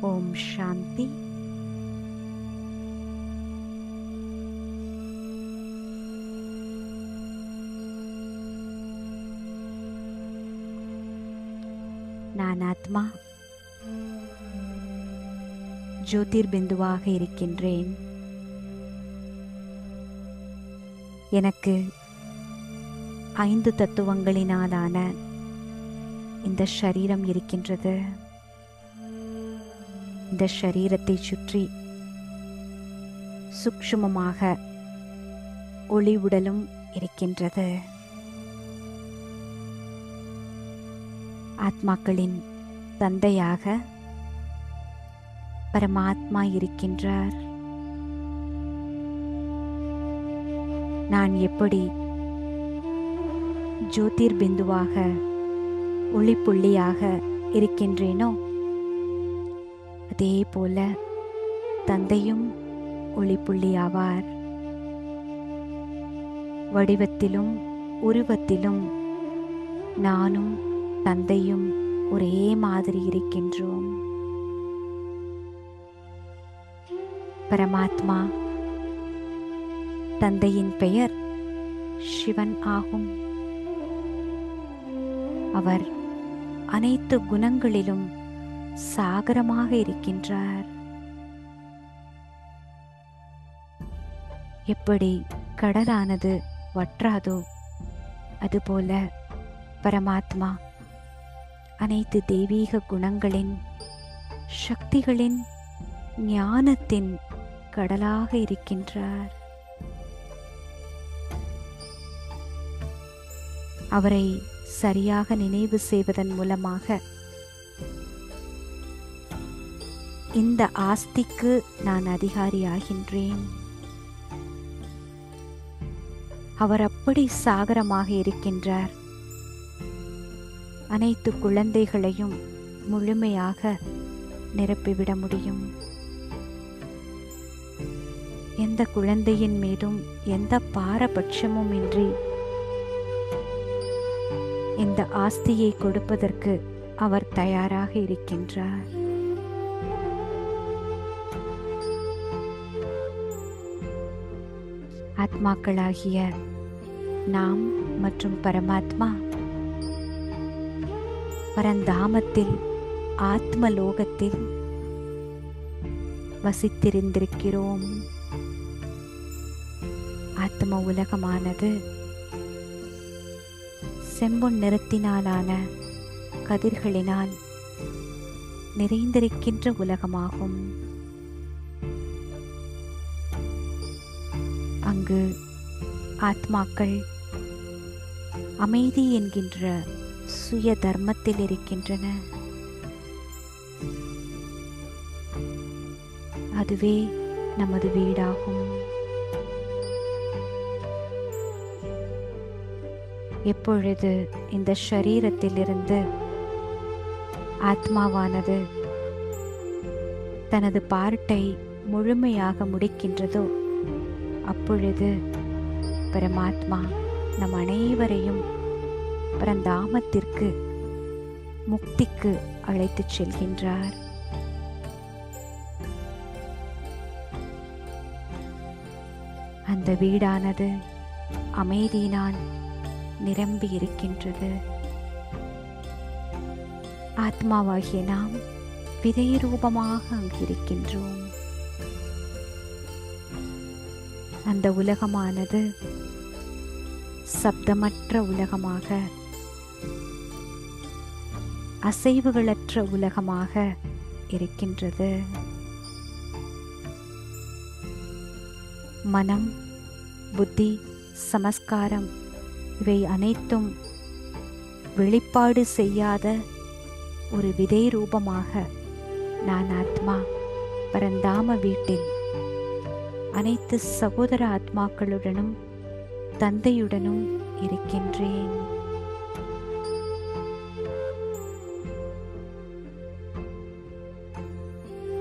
ஓம் சாந்தி. நான் ஆத்மா ஜோதிர்பிந்துவாக இருக்கின்றேன். எனக்கு 5 தத்துவங்களினாலான இந்த ஷரீரம் இருக்கின்றது. இந்த ஷரீரத்தை சுற்றி சூக்ஷ்மமாக ஒளி உடலும் இருக்கின்றது. ஆத்மாக்களின் தந்தையாக பரமாத்மா இருக்கின்றார். நான் எப்படி ஜோதிர்பிந்துவாக ஒளிப்புள்ளியாக இருக்கின்றேனோ அதே போல தந்தையும் ஒளிப்புள்ளியாவார். வடிவத்திலும் உருவத்திலும் நானும் தந்தையும் ஒரே மாதிரி இருக்கின்றோம். பரமாத்மா தந்தையின் பெயர் சிவன் ஆகும். அவர் அனைத்து குணங்களிலும் சாகரமாக இருக்கின்றார். எப்படி கடலானது வற்றாதோ அதுபோல பரமாத்மா அனைத்து தெய்வீக குணங்களின் சக்திகளின் ஞானத்தின் கடலாக இருக்கின்றார். அவரை சரியாக நினைவு செய்வதன் மூலமாக இந்த ஆஸ்திக்கு நான் அதிகாரியாகின்றேன். அவர் அப்படி சாகரமாக இருக்கின்றார். அனைத்து குழந்தைகளையும் முழுமையாக நிரப்பிவிட முடியும். எந்த குழந்தையின் மீதும் எந்த பாரபட்சமும் இன்றி இந்த ஆஸ்தியை கொடுப்பதற்கு அவர் தயாராக இருக்கின்றார். ஆத்மாக்களாகிய நாம் மற்றும் பரமாத்மா பரந்தாமத்தில் ஆத்மலோகத்தில் வசித்திருந்திருக்கிறோம். ஆத்ம உலகமானது செம்பொன் நிறத்தினாலான கதிர்களினால் நிறைந்திருக்கின்ற உலகமாகும். அங்கு ஆத்மாக்கள் அமைதி என்கின்ற சுய தர்மத்தில் இருக்கின்றன. அதுவே நமது வீடாகும். எப்பொழுது இந்த ஷரீரத்திலிருந்து ஆத்மாவானது தனது பார்ட்டை முழுமையாக முடிக்கின்றதோ அப்பொழுது பரமாத்மா நம் அனைவரையும் பரந்தாமத்திற்கு முக்திக்கு அழைத்துச் செல்கின்றார். அந்த வீடானது அமைதியினால் நிரம்பி இருக்கின்றது. ஆத்மாவாகிய நாம் விதை ரூபமாக அங்கிருக்கின்றோம். அந்த உலகமானது சப்தமற்ற உலகமாக, அசைவுகளற்ற உலகமாக இருக்கின்றது. மனம், புத்தி, சமஸ்காரம் இவை அனைத்தும் வெளிப்பாடு செய்யாத ஒரு விதை ரூபமாக நான் ஆத்மா பரந்தாம வீட்டில் அனைத்து சகோதர ஆத்மாக்களுடனும் தந்தையுடனும் இருக்கின்றேன்.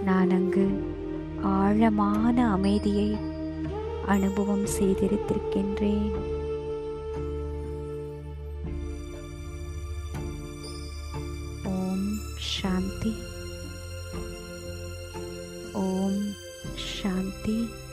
நான் அங்கு ஆழமான அமைதியை அனுபவம் செய்திருக்கின்றேன். ஓம் சாந்தி. சாந்தி.